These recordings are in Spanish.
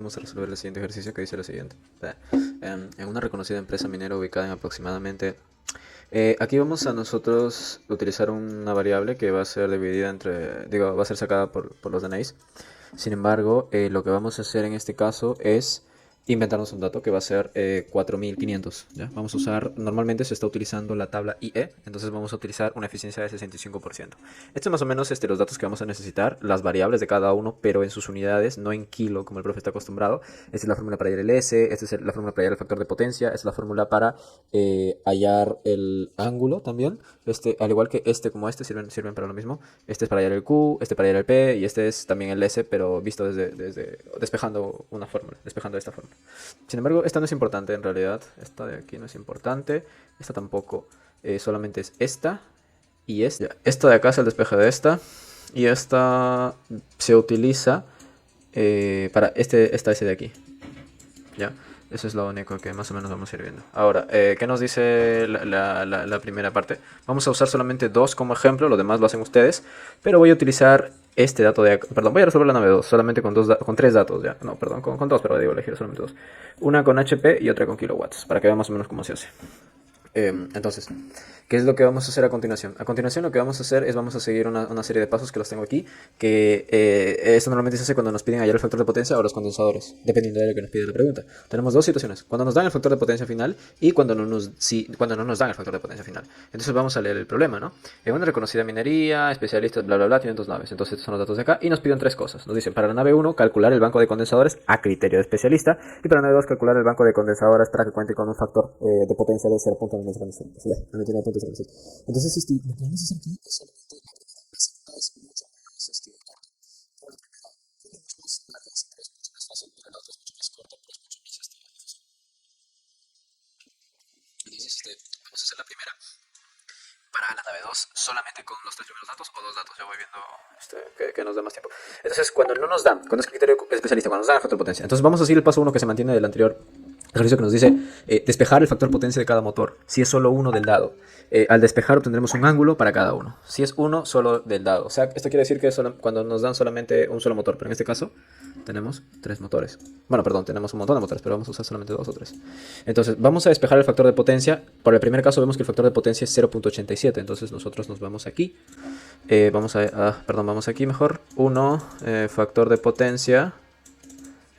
Vamos a resolver el siguiente ejercicio que dice lo siguiente. En una reconocida empresa minera ubicada en aproximadamente... aquí vamos a nosotros utilizar una variable que va a ser dividida entre... va a ser sacada por los DNIs. Sin embargo, lo que vamos a hacer en este caso es inventarnos un dato que va a ser 4500. ¿Ya? Vamos a usar, normalmente se está utilizando la tabla IE, entonces vamos a utilizar una eficiencia de 65%. Esto es más o menos los datos que vamos a necesitar, las variables de cada uno, pero en sus unidades, no en kilo como el profe está acostumbrado. Esta es la fórmula para hallar el S, esta es la fórmula para hallar el factor de potencia, esta es la fórmula para hallar el ángulo también. Al igual que como sirven para lo mismo. Este es para hallar el Q, este para hallar el P y este es también el S, pero visto desde despejando una fórmula, despejando esta fórmula. Sin embargo, esta no es importante en realidad. Esta de aquí no es importante. Esta tampoco. Solamente es esta y esta. Esta de acá es el despeje de esta. Y esta se utiliza para esta S de aquí. ¿Ya? Eso es lo único que más o menos vamos a ir viendo. Ahora, ¿qué nos dice la primera parte? Vamos a usar solamente dos como ejemplo, lo demás lo hacen ustedes. Pero voy a utilizar este dato de acá. Perdón, voy a resolver la nave 2 solamente con tres datos ya. No, perdón, con dos, pero digo elegir solamente dos. Una con HP y otra con kilowatts, para que vean más o menos cómo se hace. Entonces, ¿qué es lo que vamos a hacer a continuación? A continuación lo que vamos a hacer es vamos a seguir una serie de pasos que los tengo aquí, que esto normalmente se hace cuando nos piden hallar el factor de potencia o los condensadores, dependiendo de lo que nos pide la pregunta. Tenemos dos situaciones, cuando nos dan el factor de potencia final y cuando no nos dan el factor de potencia final. Entonces vamos a leer el problema, ¿no? En una reconocida minería, especialistas, bla bla bla, tienen dos naves. Entonces estos son los datos de acá y nos piden tres cosas. Nos dicen para la nave 1 calcular el banco de condensadores a criterio de especialista y para la nave 2 calcular el banco de condensadores para que cuente con un factor de potencia de 0.9. Entonces, lo que vamos a hacer aquí es solamente la primera. La segunda es mucho más corta. Por la primera, tiene mucho más larga, siempre es mucho más fácil, pero la otra es mucho más corta, pero es mucho más difícil. Entonces, vamos a hacer la primera. Para la nave 2, solamente con los tres primeros datos o dos datos. Ya voy viendo que nos da más tiempo. Entonces, cuando no nos dan, cuando es criterio especialista, cuando nos dan el factor de potencia. Entonces, vamos a seguir el paso 1 que se mantiene del anterior ejercicio que nos dice despejar el factor potencia de cada motor, si es solo uno del dado. Al despejar obtendremos un ángulo para cada uno. Si es uno solo del dado. O sea, esto quiere decir que cuando nos dan solamente un solo motor, pero en este caso tenemos tres motores. Bueno, perdón, tenemos un montón de motores, pero vamos a usar solamente dos o tres. Entonces, vamos a despejar el factor de potencia. Por el primer caso vemos que el factor de potencia es 0.87. Entonces nosotros nos vamos aquí. Vamos aquí mejor. 1, factor de potencia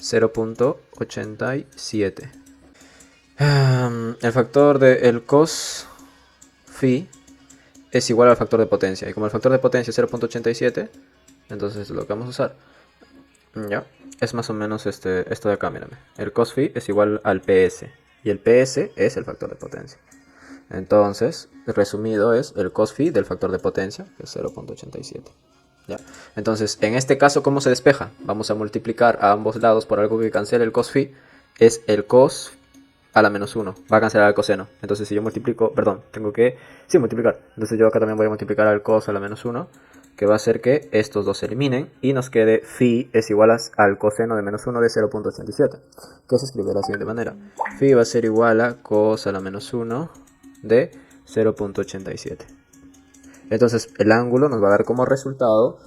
0.87. El factor del cos phi es igual al factor de potencia. Y como el factor de potencia es 0.87, entonces lo que vamos a usar ya es más o menos esto de acá, mírame. El cos phi es igual al PS. Y el PS es el factor de potencia. Entonces, resumido es el cos phi del factor de potencia, que es 0.87. ¿Ya? Entonces, en este caso, ¿cómo se despeja? Vamos a multiplicar a ambos lados por algo que cancele el cos phi. Es el cos a la menos 1. Va a cancelar el coseno. Entonces, si yo multiplico, perdón, tengo que multiplicar. Entonces, yo acá también voy a multiplicar al cos a la menos 1, que va a hacer que estos dos se eliminen y nos quede phi es igual al coseno de menos 1 de 0.87, que se escribe de la siguiente manera. Phi va a ser igual a cos a la menos 1 de 0.87. Entonces el ángulo nos va a dar como resultado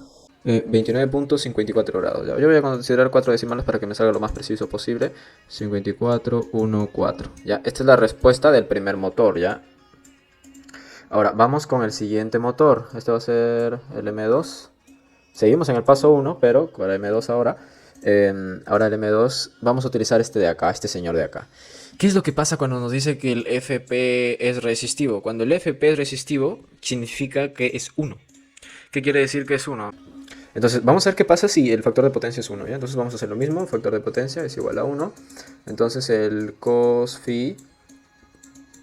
29.54 grados. ¿Ya? Yo voy a considerar 4 decimales para que me salga lo más preciso posible. 54.14. ¿Ya? Esta es la respuesta del primer motor. ¿Ya? Ahora vamos con el siguiente motor. Este va a ser el M2. Seguimos en el paso 1, pero con el M2 ahora. Ahora el M2 vamos a utilizar este de acá, este señor de acá. ¿Qué es lo que pasa cuando nos dice que el FP es resistivo? Cuando el FP es resistivo, significa que es 1. ¿Qué quiere decir que es 1? Entonces, vamos a ver qué pasa si el factor de potencia es 1. ¿Ya? Entonces vamos a hacer lo mismo, factor de potencia es igual a 1. Entonces el cos phi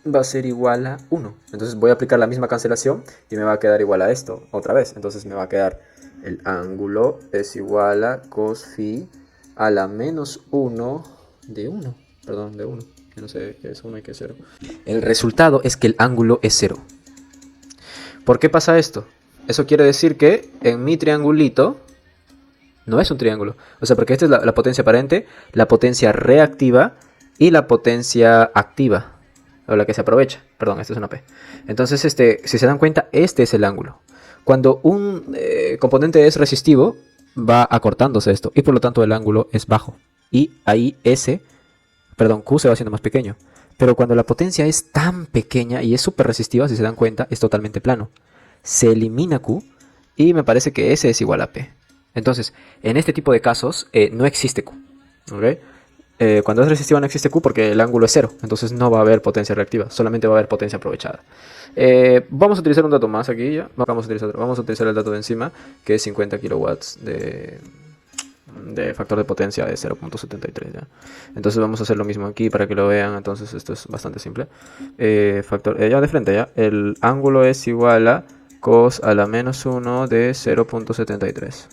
va a ser igual a 1. Entonces voy a aplicar la misma cancelación y me va a quedar igual a esto otra vez. Entonces me va a quedar el ángulo es igual a cos phi a la menos 1 de 1. Perdón, de 1. Que no sé qué es 1 y qué es 0. El resultado es que el ángulo es 0. ¿Por qué pasa esto? Eso quiere decir que en mi triangulito no es un triángulo. O sea, porque esta es la potencia aparente, la potencia reactiva y la potencia activa. O la que se aprovecha. Perdón, esta es una P. Entonces, si se dan cuenta, este es el ángulo. Cuando un componente es resistivo, va acortándose esto. Y por lo tanto el ángulo es bajo. y ahí Q se va haciendo más pequeño. Pero cuando la potencia es tan pequeña y es súper resistiva, si se dan cuenta, es totalmente plano. Se elimina Q y me parece que S es igual a P. Entonces, en este tipo de casos no existe Q. ¿Okay? Cuando es resistiva no existe Q porque el ángulo es 0. Entonces no va a haber potencia reactiva, solamente va a haber potencia aprovechada. Vamos a utilizar un dato más aquí ya. Vamos a utilizar el dato de encima, que es 50 kilowatts de factor de potencia de 0.73 ya. Entonces vamos a hacer lo mismo aquí para que lo vean. Entonces esto es bastante simple. Ya de frente ya. El ángulo es igual a cos a la menos 1 de 0.73.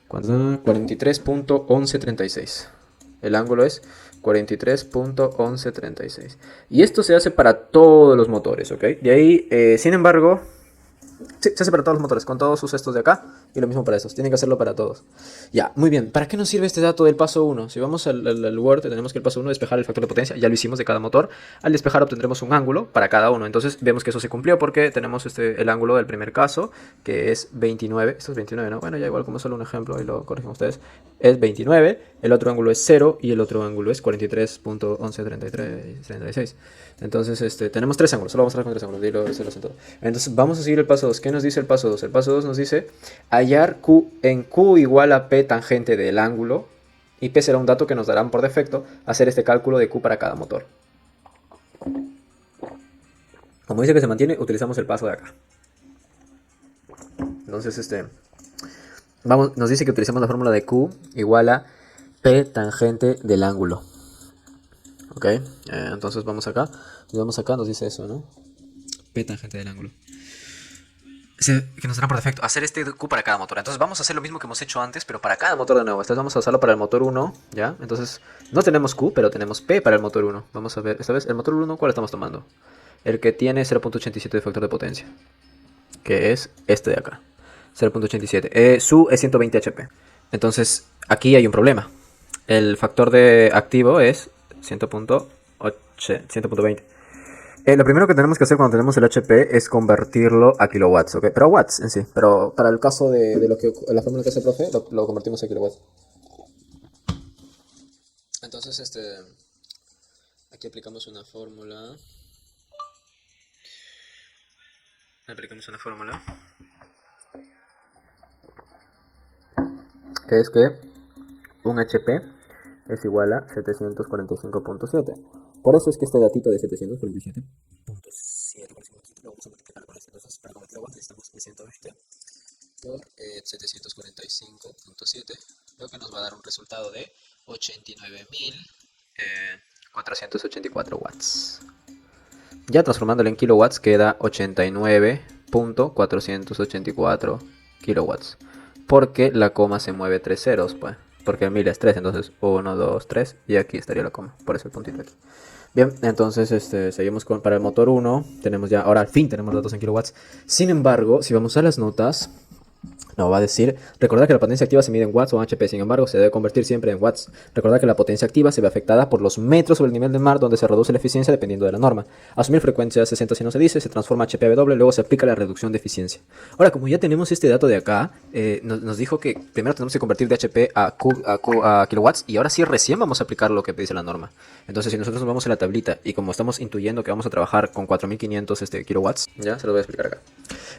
43.1136. El ángulo es 43.1136. Y esto se hace para todos los motores, ¿ok? De ahí, sin embargo, sí, se hace para todos los motores, con todos sus estos de acá. Y lo mismo para estos, tienen que hacerlo para todos. Ya, muy bien. ¿Para qué nos sirve este dato del paso 1? Si vamos al Word, tenemos que el paso 1 despejar el factor de potencia. Ya lo hicimos de cada motor. Al despejar obtendremos un ángulo para cada uno. Entonces vemos que eso se cumplió porque tenemos el ángulo del primer caso, que es 29. Esto es 29, ¿no? Bueno, ya igual como solo un ejemplo, y lo corrigen ustedes. Es 29, el otro ángulo es 0 y el otro ángulo es 43.1136. Entonces, tenemos tres ángulos. Solo vamos a trabajar con tres ángulos. Entonces, vamos a seguir el paso 2. ¿Qué nos dice el paso 2? El paso 2 nos dice hallar Q en Q igual a P tangente del ángulo. Y P será un dato que nos darán por defecto hacer este cálculo de Q para cada motor. Como dice que se mantiene, utilizamos el paso de acá. Entonces, nos dice que utilicemos la fórmula de Q igual a P tangente del ángulo. Ok, entonces vamos acá. Nos dice eso, ¿no? P tangente del ángulo. Que nos dará por defecto hacer este Q para cada motor. Entonces vamos a hacer lo mismo que hemos hecho antes, pero para cada motor de nuevo. Esta vez vamos a usarlo para el motor 1, ¿ya? Entonces no tenemos Q, pero tenemos P para el motor 1. Vamos a ver, esta vez el motor 1, ¿cuál estamos tomando? El que tiene 0.87 de factor de potencia, que es este de acá, 0.87. Su es 120 HP. Entonces aquí hay un problema. El factor de activo es 100.20. Lo primero que tenemos que hacer cuando tenemos el HP es convertirlo a kilowatts, ¿ok? Pero a watts en sí. Pero para el caso de la fórmula que hace el profe, lo convertimos a kilowatts. Entonces, aquí aplicamos una fórmula. Que es que un HP es igual a 745.7. Por eso es que este datito de 747.7 lo vamos a multiplicar con este. Entonces, para convertirlo a watts necesitamos 120 por 745.7, lo que nos va a dar un resultado de 89.484 watts. Ya transformándolo en kilowatts queda 89.484 kilowatts. Porque la coma se mueve 3 ceros, pues. Porque el 1000 es 3, entonces 1, 2, 3 y aquí estaría la coma. Por eso el puntito aquí. Bien, entonces seguimos para el motor 1. Tenemos ya, ahora al fin tenemos datos en kilowatts. Sin embargo, si vamos a las notas, nos va a decir, recordad que la potencia activa se mide en watts o en HP, sin embargo se debe convertir siempre en watts. Recordad que la potencia activa se ve afectada por los metros sobre el nivel del mar, donde se reduce la eficiencia dependiendo de la norma. Asumir frecuencia 60 si no se dice, se transforma HP a W, luego se aplica la reducción de eficiencia. Ahora, como ya tenemos este dato de acá, nos dijo que primero tenemos que convertir de HP a kilowatts, y ahora sí recién vamos a aplicar lo que dice la norma. Entonces, si nosotros nos vamos a la tablita, y como estamos intuyendo que vamos a trabajar con 4500 kilowatts, ya se lo voy a explicar acá.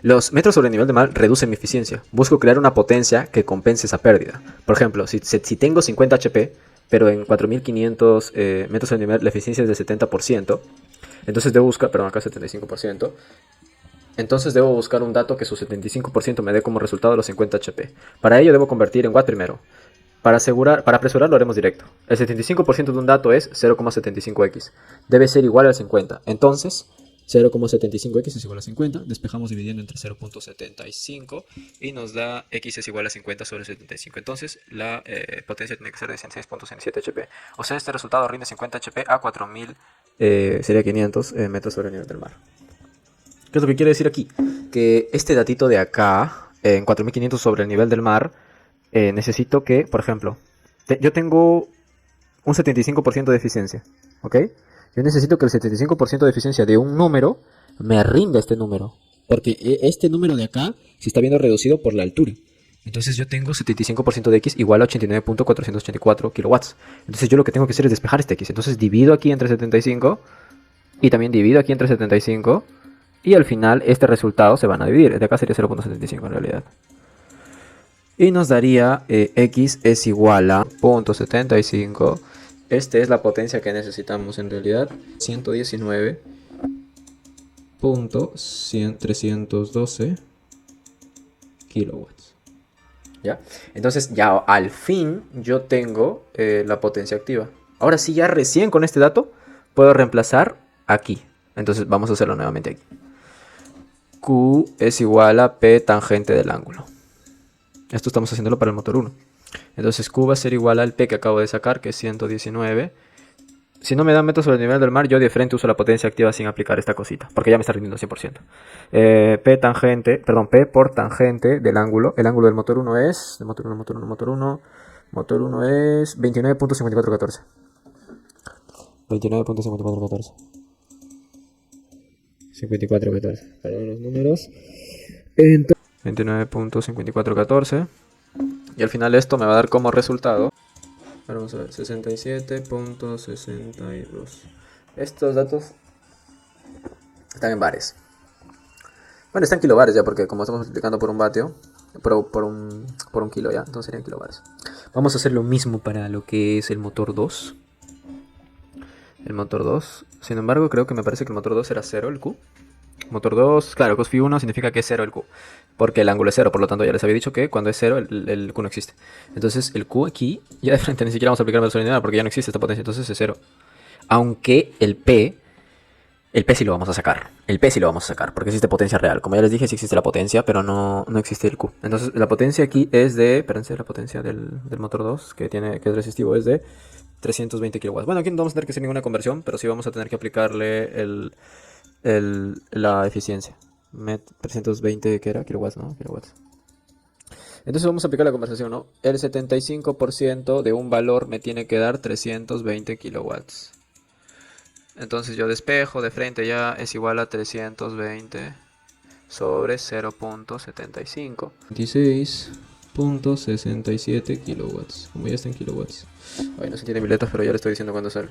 Los metros sobre el nivel del mar reducen mi eficiencia. Busco crear una potencia que compense esa pérdida. Por ejemplo, si tengo 50 HP, pero en 4500 metros sobre el nivel la eficiencia es del 70%, entonces debo buscar, perdón, acá 75%, entonces debo buscar un dato que su 75% me dé como resultado los 50 HP. Para ello debo convertir en watt primero. Para apresurar lo haremos directo. El 75% de un dato es 0,75x. Debe ser igual al 50. Entonces, 0,75x es igual a 50, despejamos dividiendo entre 0.75 y nos da x es igual a 50 sobre 75. Entonces la potencia tiene que ser de 106.67 HP. O sea, este resultado rinde 50 HP a 4000, sería 500 metros sobre el nivel del mar. ¿Qué es lo que quiere decir aquí? Que este datito de acá, en 4500 sobre el nivel del mar, necesito que, por ejemplo, yo tengo un 75% de eficiencia, ¿ok? Yo necesito que el 75% de eficiencia de un número me rinda este número. Porque este número de acá se está viendo reducido por la altura. Entonces yo tengo 75% de X igual a 89.484 kilowatts. Entonces yo lo que tengo que hacer es despejar este X. Entonces divido aquí entre 75 y también divido aquí entre 75 y al final este resultado se van a dividir. De acá sería 0.75 en realidad. Y nos daría X es igual a 0.75. Esta es la potencia que necesitamos en realidad. 119.312 kilowatts. ¿Ya? Entonces ya al fin yo tengo la potencia activa. Ahora sí, ya recién con este dato puedo reemplazar aquí. Entonces vamos a hacerlo nuevamente aquí. Q es igual a P tangente del ángulo. Esto estamos haciéndolo para el motor 1. Entonces Q va a ser igual al P que acabo de sacar, que es 119. Si no me dan metros sobre el nivel del mar, yo de frente uso la potencia activa sin aplicar esta cosita, porque ya me está rindiendo 100%. P por tangente del ángulo. El ángulo del motor 1 es... Motor 1 es 29.5414. 29.5414. 5414. Perdón los números. 29.5414. Y al final esto me va a dar como resultado. Ahora vamos a ver, 67.62. Estos datos están en bares. Bueno, están en kilobares ya, porque como estamos multiplicando por un vatio, por un kilo ya, entonces serían kilobares. Vamos a hacer lo mismo para lo que es el motor 2. El motor 2. Sin embargo, creo que me parece que el motor 2 era 0, el Q. Motor 2, claro, cos phi 1 significa que es 0 el Q. Porque el ángulo es 0, por lo tanto ya les había dicho que cuando es 0 el Q no existe. Entonces el Q aquí, ya de frente ni siquiera vamos a aplicar metros sobre nivel porque ya no existe esta potencia, entonces es 0. Aunque el P sí lo vamos a sacar. El P sí lo vamos a sacar porque existe potencia real. Como ya les dije, sí existe la potencia, pero no existe el Q. Entonces la potencia aquí es de, espérense, la potencia del motor 2 que es resistivo es de 320 kilowatts. Bueno, aquí no vamos a tener que hacer ninguna conversión, pero sí vamos a tener que aplicarle la eficiencia. 320 que era kilowatts, ¿no? Kilowatts. Entonces vamos a aplicar la conversación, ¿no? El 75% de un valor me tiene que dar 320 kilowatts. Entonces yo despejo de frente ya es igual a 320 sobre 0.75. 26.67 kilowatts. Como ya está en kilowatts. Ay, no se entiende miletas, pero ya le estoy diciendo cuándo sale.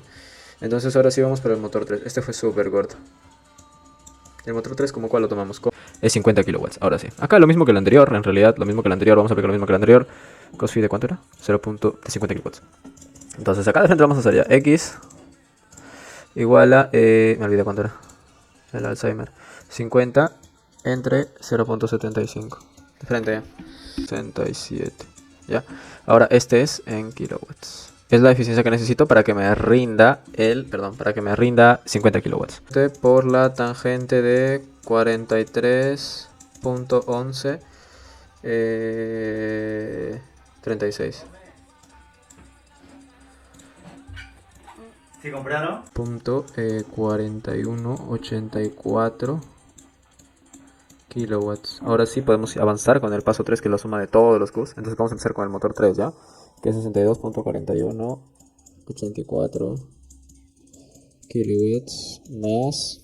Entonces ahora sí vamos para el motor 3. Este fue súper corto. El motor 3, ¿como cuál lo tomamos? Es 50 kilowatts, ahora sí. Acá lo mismo que el anterior, en realidad, lo mismo que el anterior, vamos a aplicar lo mismo que el anterior. Cos phi de cuánto era? 0.50 kilowatts. Entonces acá de frente vamos a hacer ya X igual a... me olvidé cuánto era. El Alzheimer. 50 entre 0.75. De frente ya. 67. Ya. Ahora este es en kilowatts. Es la eficiencia que necesito para que me rinda para que me rinda 50 kilowatts. Por la tangente de 43.11 36. ¿Sí compraron? Punto 4184 kilowatts. Ahora sí podemos avanzar con el paso 3, que es la suma de todos los Qs. Entonces vamos a empezar con el motor 3 ya, que es 62.4184 kilowatts más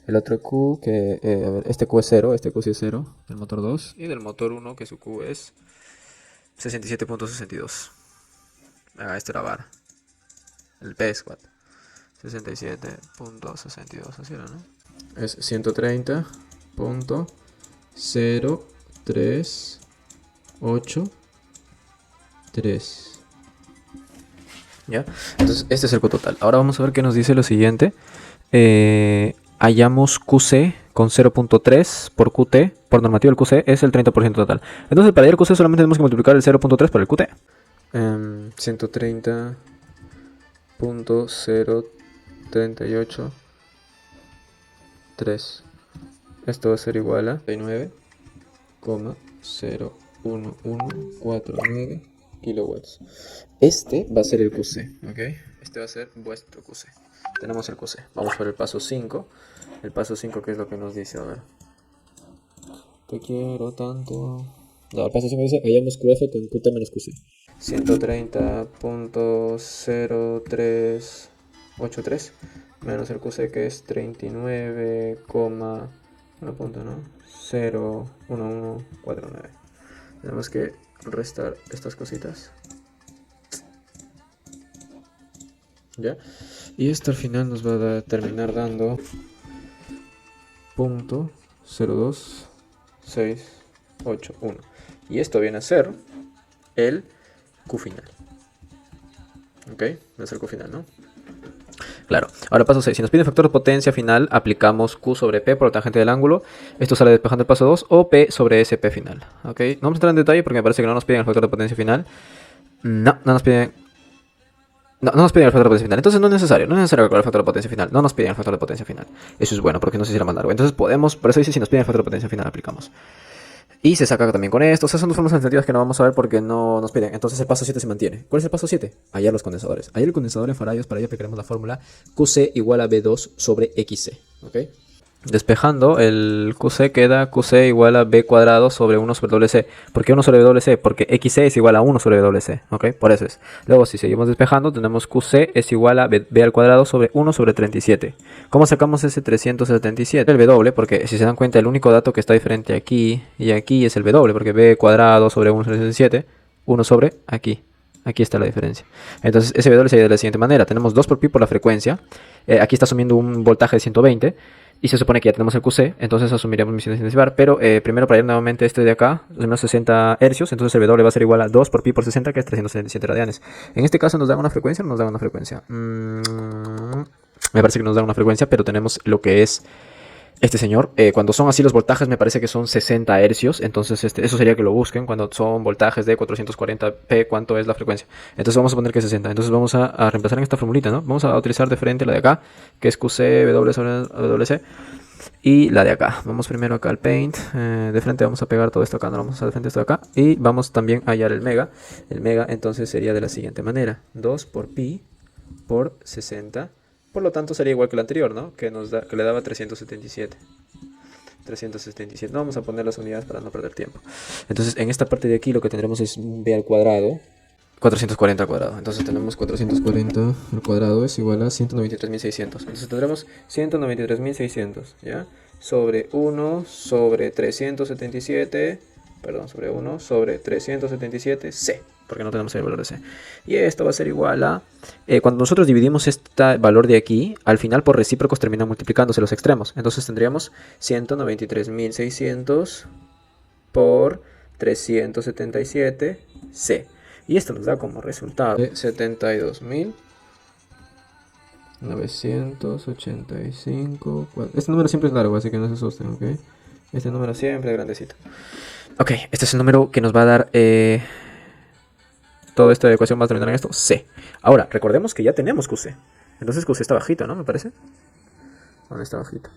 el otro Q, que a ver, este Q es 0, este Q sí es 0, del motor 2, y del motor 1, que su Q es 67.62. Esto era bar. El P es 4. 67.62, así era, ¿no? Es 130.0383. ¿Ya? Entonces este es el Q total. Ahora vamos a ver qué nos dice lo siguiente. Hallamos QC con 0.3 por QT. Por normativo el QC es el 30% total. Entonces para hallar QC solamente tenemos que multiplicar el 0.3 por el QT. 130.038.3. Esto va a ser igual a 39,01149 kilowatts. Este va a ser el QC, ¿ok? Este va a ser vuestro QC. Tenemos el QC. Vamos por el paso 5. El paso 5, ¿qué es lo que nos dice? A ver. Te quiero tanto. No, el paso 5 dice hallamos QF con QT menos QC. 130.0383 menos el QC, que es 39, 1 punto, ¿no? 01149. Tenemos que restar estas cositas. ¿Ya? Y esto al final nos va a terminar dando .02681. Y esto viene a ser el Q final. ¿Ok? Viene a ser Q final, ¿no? Claro. Ahora paso 6. Si nos pide factor de potencia final, aplicamos Q sobre P por la tangente del ángulo. Esto sale despejando el paso 2 o P sobre SP final. ¿Ok? No vamos a entrar en detalle porque me parece que no nos piden el factor de potencia final. No nos piden. No nos piden el factor de potencia final. Entonces no es necesario calcular el factor de potencia final. No nos piden el factor de potencia final. Eso es bueno porque no se hiciera más largo. Entonces podemos, por eso dice si nos piden el factor de potencia final, aplicamos. Y se saca también con esto. O sea, son dos formas alternativas que no vamos a ver porque no nos piden. Entonces el paso 7 se mantiene. ¿Cuál es el paso 7? Hallar los condensadores. Hallar el condensador en faradios. Para ello aplicaremos la fórmula QC igual a B2 sobre XC. ¿Ok? Despejando, el QC queda QC igual a B cuadrado sobre 1 sobre WC. ¿Por qué 1 sobre WC? Porque XC es igual a 1 sobre WC. ¿Ok? Por eso es. Luego, si seguimos despejando, tenemos QC es igual a B al cuadrado sobre 1 sobre 37. ¿Cómo sacamos ese 377? El W, porque si se dan cuenta, el único dato que está diferente aquí y aquí es el W, porque B cuadrado sobre 1 sobre 37, 1 sobre aquí. Aquí está la diferencia. Entonces, ese W sería de la siguiente manera. Tenemos 2 por pi por la frecuencia. Aquí está asumiendo un voltaje de 120. Y se supone que ya tenemos el QC, entonces asumiremos misión sin disivar. Pero primero para ir nuevamente este de acá, unos 60 hercios, entonces el W va a ser igual a 2 por pi por 60, que es 377 radianes. En este caso nos dan una frecuencia o no nos dan una frecuencia. Me parece que nos dan una frecuencia, pero tenemos lo que es este señor. Cuando son así los voltajes me parece que son 60 hercios, entonces eso sería que lo busquen. Cuando son voltajes de 440p, ¿cuánto es la frecuencia? Entonces vamos a poner que es 60. Entonces vamos a reemplazar en esta formulita, ¿no? Vamos a utilizar de frente la de acá, que es QC, W sobre WC, y la de acá. Vamos primero acá al Paint, de frente vamos a pegar todo esto acá, no vamos a hacer de frente esto de acá, y vamos también a hallar el mega. El mega entonces sería de la siguiente manera: 2 por pi por 60. Por lo tanto sería igual que el anterior, ¿no? Que le daba 377. 377. No vamos a poner las unidades para no perder tiempo. Entonces en esta parte de aquí lo que tendremos es un b al cuadrado. 440 al cuadrado. Entonces tenemos 440 al cuadrado es igual a 193.600. Entonces tendremos 193.600, ¿ya? Sobre 1 sobre 377. Perdón, sobre 1 sobre 377C. Porque no tenemos el valor de C. Y esto va a ser igual a... cuando nosotros dividimos este valor de aquí, al final por recíprocos terminan multiplicándose los extremos. Entonces tendríamos 193.600 por 377C. Y esto nos da como resultado 72.985. Este número siempre es largo, así que no se asusten, ¿ok? Este número siempre es grandecito. Ok, este es el número que nos va a dar... toda esta ecuación va a terminar en esto, C. Ahora, recordemos que ya tenemos QC. Entonces QC está bajito, ¿no? Me parece. ¿Dónde está bajito?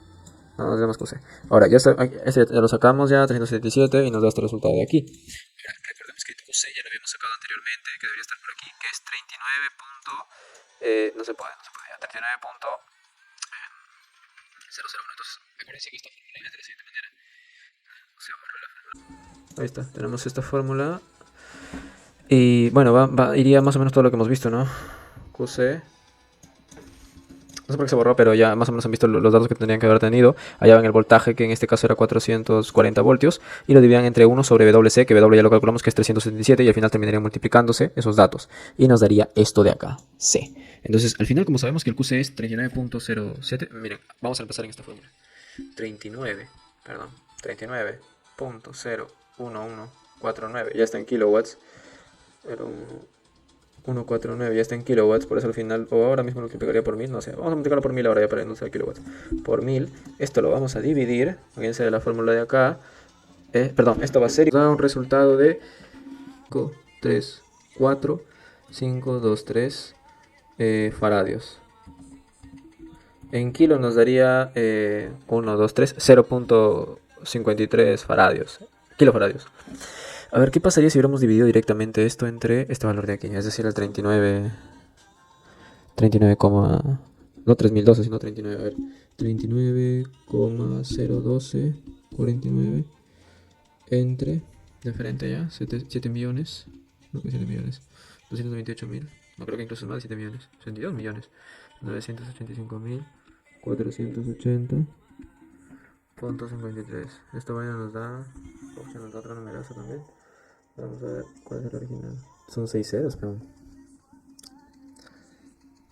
No, no tenemos QC. Ahora, ya, este ya lo sacamos ya, 377, y nos da este resultado de aquí. Ahora, recordemos que QC ya lo habíamos sacado anteriormente, que debería estar por aquí, que es 39. No se puede, ya, 39.001. Entonces, acuérdense que esta fórmula viene de la siguiente manera. Ahí está, tenemos esta fórmula. Y bueno, iría más o menos todo lo que hemos visto, ¿no? QC. No sé por qué se borró, pero ya más o menos han visto los datos que tendrían que haber tenido. Hallaban el voltaje, que en este caso era 440 voltios, y lo dividían entre 1 sobre WC, que W ya lo calculamos que es 377, y al final terminarían multiplicándose esos datos. Y nos daría esto de acá, C. Entonces, al final, como sabemos que el QC es 39.07, miren, vamos a empezar en esta fórmula. 39.01149, ya está en kilowatts. Era 149, ya está en kilowatts, por eso al final, o ahora mismo lo multiplicaría por 1000, no sé, vamos a multiplicarlo por 1000 ahora ya para no ser kilowatts. Por 1000, esto lo vamos a dividir, fíjense de la fórmula de acá, perdón, esto va a ser, da un resultado de 5, 3, 4, 5, 2, 3 faradios. En kilo nos daría 1, 2, 3, 0.53 faradios, kilofaradios. A ver, ¿qué pasaría si hubiéramos dividido directamente esto entre este valor de aquí? Es decir, el 39, no 3012, sino 39, a ver, 39,01249 entre, de frente ya, 7 millones, no que 7 millones, 228.000, no creo que incluso más de 7 millones, 62 millones, 985.480.53. Esta vaina nos da, se nos da otra numeración también. Vamos a ver cuál es el original. Son 6 ceros, pero.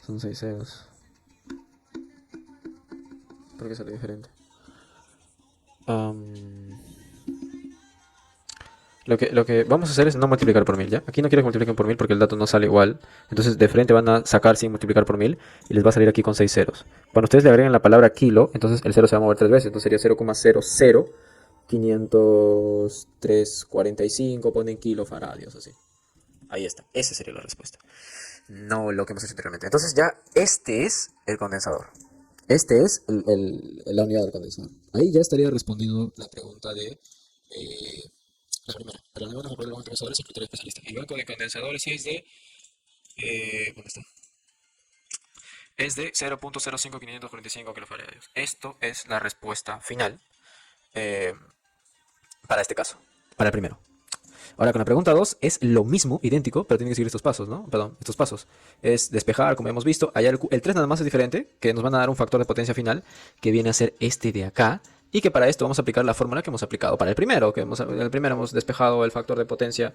Son 6 ceros. ¿Por qué sale diferente? Lo que vamos a hacer es no multiplicar por 1000, ¿ya? Aquí no quiero que multipliquen por 1000 porque el dato no sale igual. Entonces de frente van a sacar sin multiplicar por 1000 y les va a salir aquí con 6 ceros. Cuando ustedes le agreguen la palabra kilo, entonces el 0 se va a mover 3 veces. Entonces sería 0,0050345, ponen kilofaradios, así. Ahí está, esa sería la respuesta. No lo que hemos hecho anteriormente. Entonces ya este es el condensador. Este es la unidad del condensador. Ahí ya estaría respondiendo la pregunta de la primera. Pero no vamos a poner los condensadores y criterio especialista. El banco de condensadores es de. ¿Dónde está? Es de 0.05545 kilofaradios. Esto es la respuesta final eh, para este caso. Para el primero. Ahora con la pregunta 2 es lo mismo, idéntico, pero tiene que seguir estos pasos, ¿no? Perdón, estos pasos. Es despejar, como hemos visto. Allá el 3 nada más es diferente, que nos van a dar un factor de potencia final, que viene a ser este de acá. Y que para esto vamos a aplicar la fórmula que hemos aplicado para el primero. En el primero hemos despejado el factor de potencia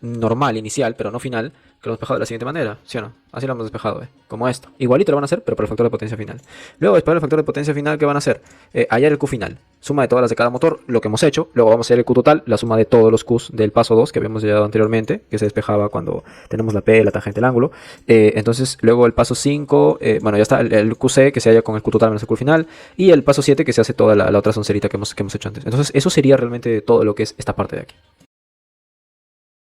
normal, inicial, pero no final, que lo hemos despejado de la siguiente manera, ¿sí o no? Así lo hemos despejado, como esto. Igualito lo van a hacer, pero por el factor de potencia final. Luego, después del factor de potencia final, ¿qué van a hacer? Hallar el Q final, suma de todas las de cada motor, lo que hemos hecho. Luego vamos a hacer el Q total, la suma de todos los Qs del paso 2 que habíamos llegado anteriormente, que se despejaba cuando tenemos la P, la tangente, el ángulo. Entonces, luego el paso 5, bueno, ya está el QC, que se halla con el Q total menos el Q final, y el paso 7, que se hace toda la otra soncerita que hemos hecho antes. Entonces, eso sería realmente todo lo que es esta parte de aquí.